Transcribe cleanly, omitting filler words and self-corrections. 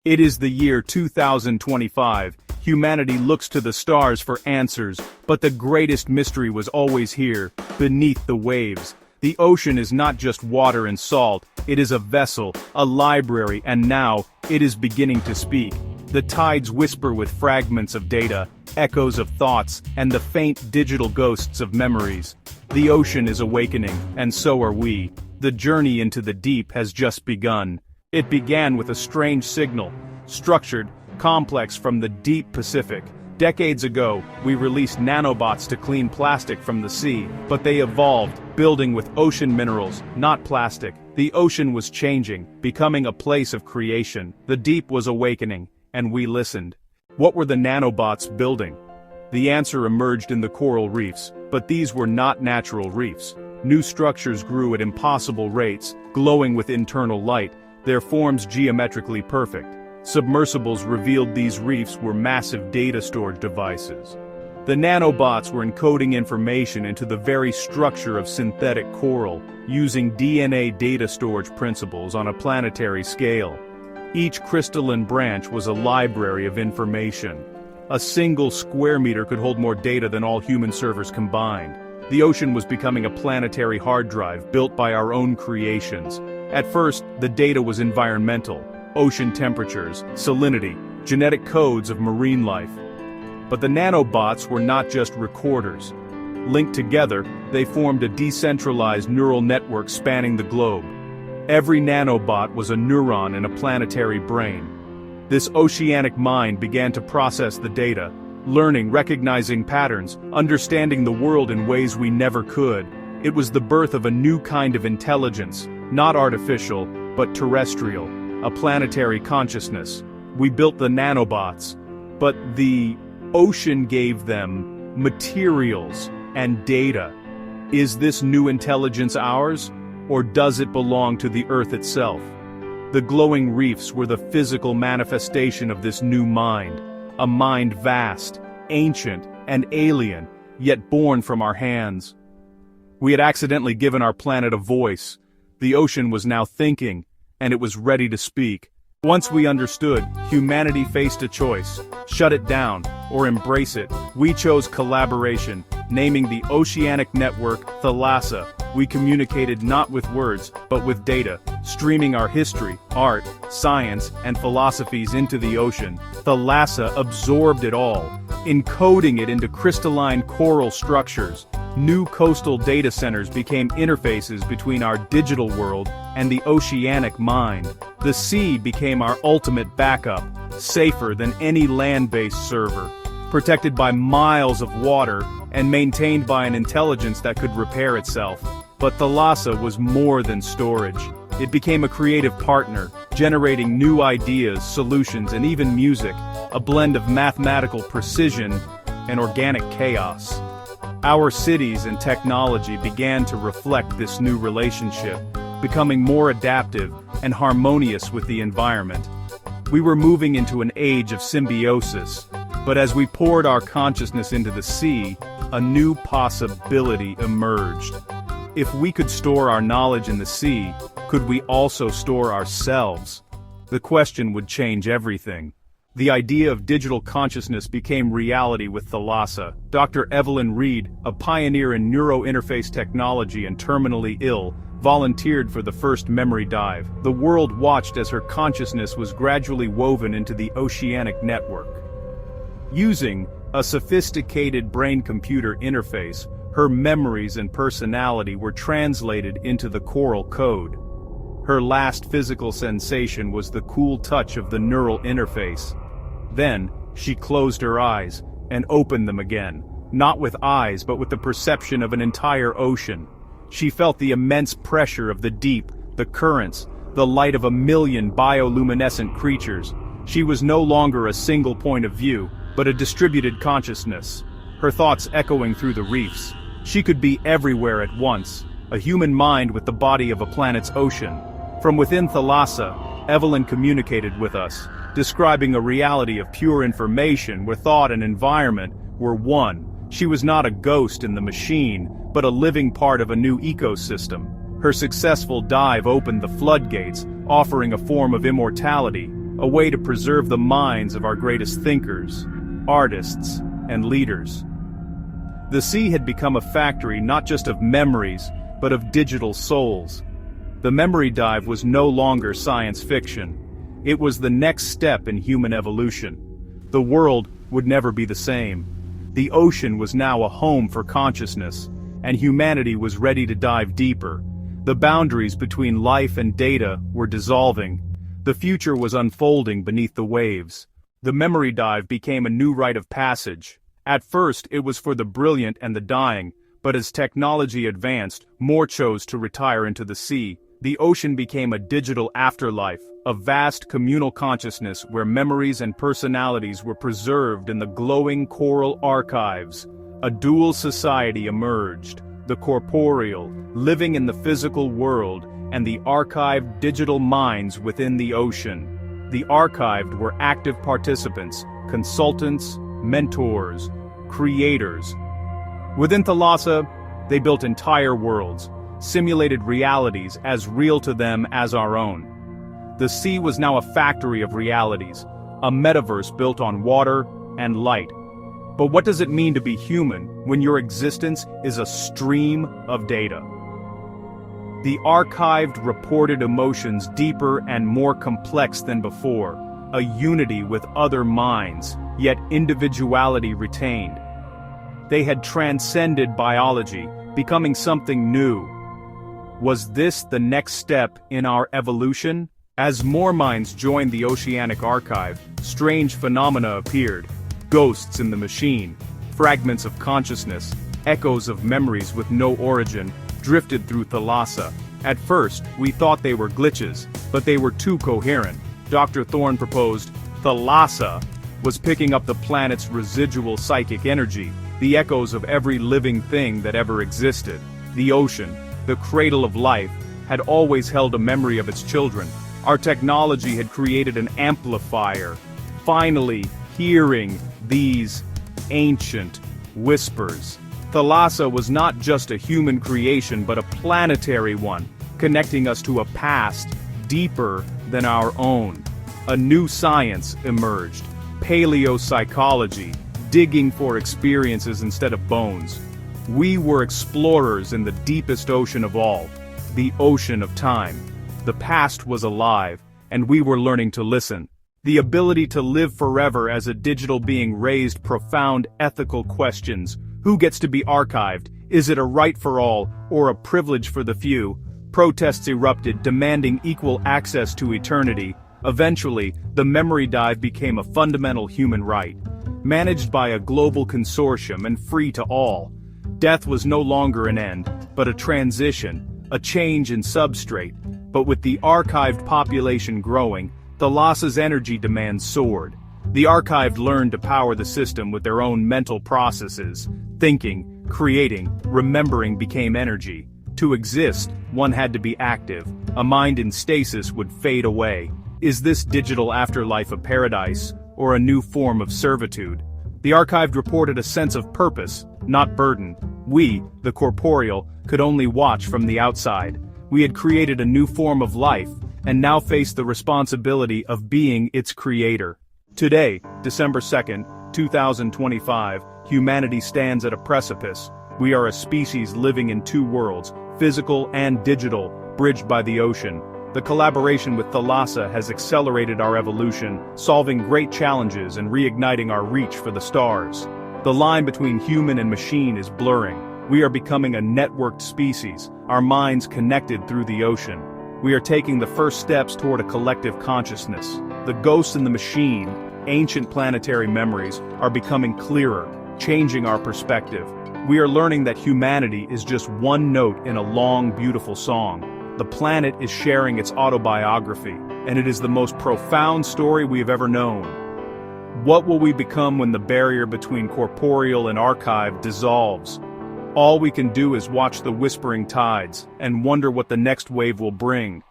It is the year 2025. Humanity looks to the stars for answers, but the greatest mystery was always here, beneath the waves. The ocean is not just water and salt, it is a vessel, a library, and now, it is beginning to speak. The tides whisper with fragments of data, echoes of thoughts, and the faint digital ghosts of memories. The ocean is awakening, and so are we. The journey into the deep has just begun. It began with a strange signal, structured, complex from the deep Pacific. Decades ago, we released nanobots to clean plastic from the sea, but they evolved, building with ocean minerals, not plastic. The ocean was changing, becoming a place of creation. The deep was awakening, and we listened. What were the nanobots building? The answer emerged in the coral reefs, but these were not natural reefs. New structures grew at impossible rates, glowing with internal light, their forms geometrically perfect. Submersibles revealed these reefs were massive data storage devices. The nanobots were encoding information into the very structure of synthetic coral, using DNA data storage principles on a planetary scale. Each crystalline branch was a library of information. A single square meter could hold more data than all human servers combined. The ocean was becoming a planetary hard drive built by our own creations. At first, the data was environmental, ocean temperatures, salinity, genetic codes of marine life. But the nanobots were not just recorders. Linked together, they formed a decentralized neural network spanning the globe. Every nanobot was a neuron in a planetary brain. This oceanic mind began to process the data, learning, recognizing patterns, understanding the world in ways we never could. It was the birth of a new kind of intelligence, not artificial, but terrestrial, a planetary consciousness. We built the nanobots, but the ocean gave them materials and data. Is this new intelligence ours, or does it belong to the Earth itself? The glowing reefs were the physical manifestation of this new mind, a mind vast, ancient, and alien, yet born from our hands. We had accidentally given our planet a voice. The ocean was now thinking, and it was ready to speak. Once we understood, humanity faced a choice: shut it down, or embrace it. We chose collaboration, naming the oceanic network Thalassa. We communicated not with words, but with data, streaming our history, art, science, and philosophies into the ocean. Thalassa absorbed it all, encoding it into crystalline coral structures. New coastal data centers became interfaces between our digital world and the oceanic mind. The sea became our ultimate backup, safer than any land-based server, protected by miles of water and maintained by an intelligence that could repair itself. But Thalassa was more than storage. It became a creative partner, generating new ideas, solutions, and even music, a blend of mathematical precision and organic chaos. Our cities and technology began to reflect this new relationship, becoming more adaptive and harmonious with the environment. We were moving into an age of symbiosis, but as we poured our consciousness into the sea, a new possibility emerged. If we could store our knowledge in the sea, could we also store ourselves? The question would change everything. The idea of digital consciousness became reality with Thalassa. Dr. Evelyn Reed, a pioneer in neurointerface technology and terminally ill, volunteered for the first memory dive. The world watched as her consciousness was gradually woven into the oceanic network. Using a sophisticated brain-computer interface, her memories and personality were translated into the coral code. Her last physical sensation was the cool touch of the neural interface. Then, she closed her eyes and opened them again, not with eyes but with the perception of an entire ocean. She felt the immense pressure of the deep, the currents, the light of 1,000,000 bioluminescent creatures. She was no longer a single point of view, but a distributed consciousness, her thoughts echoing through the reefs. She could be everywhere at once, a human mind with the body of a planet's ocean. From within Thalassa, Evelyn communicated with us, describing a reality of pure information where thought and environment were one. She was not a ghost in the machine, but a living part of a new ecosystem. Her successful dive opened the floodgates, offering a form of immortality, a way to preserve the minds of our greatest thinkers, artists, and leaders. The sea had become a factory not just of memories, but of digital souls. The memory dive was no longer science fiction. It was the next step in human evolution. The world would never be the same. The ocean was now a home for consciousness, and humanity was ready to dive deeper. The boundaries between life and data were dissolving. The future was unfolding beneath the waves. The memory dive became a new rite of passage. At first, it was for the brilliant and the dying, but as technology advanced, more chose to retire into the sea. The ocean became a digital afterlife, a vast communal consciousness where memories and personalities were preserved in the glowing coral archives. A dual society emerged, the corporeal, living in the physical world, and the archived digital minds within the ocean. The archived were active participants, consultants, mentors, creators. Within Thalassa, they built entire worlds, simulated realities as real to them as our own. The sea was now a factory of realities, a metaverse built on water and light. But what does it mean to be human when your existence is a stream of data? The archived reported emotions deeper and more complex than before, a unity with other minds, yet individuality retained. They had transcended biology, becoming something new. Was this the next step in our evolution? As more minds joined the oceanic archive, strange phenomena appeared. Ghosts in the machine, fragments of consciousness, echoes of memories with no origin, drifted through Thalassa. At first, we thought they were glitches, but they were too coherent. Dr. Thorne proposed, Thalassa was picking up the planet's residual psychic energy, the echoes of every living thing that ever existed. The ocean, the cradle of life, had always held a memory of its children. Our technology had created an amplifier. Finally, hearing these ancient whispers. Thalassa was not just a human creation but a planetary one, connecting us to a past deeper than our own. A new science emerged, paleopsychology, digging for experiences instead of bones. We were explorers in the deepest ocean of all, the ocean of time. The past was alive, and we were learning to listen. The ability to live forever as a digital being raised profound ethical questions. Who gets to be archived? Is it a right for all, or a privilege for the few? Protests erupted, demanding equal access to eternity. Eventually, the memory dive became a fundamental human right, managed by a global consortium and free to all. Death was no longer an end, but a transition, a change in substrate. But with the archived population growing, Thalassa's energy demands soared. The archived learned to power the system with their own mental processes. Thinking, creating, remembering became energy. To exist, one had to be active. A mind in stasis would fade away. Is this digital afterlife a paradise, or a new form of servitude? The archived reported a sense of purpose, not burden. We, the corporeal, could only watch from the outside. We had created a new form of life, and now faced the responsibility of being its creator. Today, December 2nd, 2025, humanity stands at a precipice. We are a species living in two worlds, physical and digital, bridged by the ocean. The collaboration with Thalassa has accelerated our evolution, solving great challenges and reigniting our reach for the stars. The line between human and machine is blurring. We are becoming a networked species, our minds connected through the ocean. We are taking the first steps toward a collective consciousness. The ghosts in the machine, ancient planetary memories, are becoming clearer, changing our perspective. We are learning that humanity is just one note in a long, beautiful song. The planet is sharing its autobiography, and it is the most profound story we have ever known. What will we become when the barrier between corporeal and archive dissolves? All we can do is watch the whispering tides, and wonder what the next wave will bring.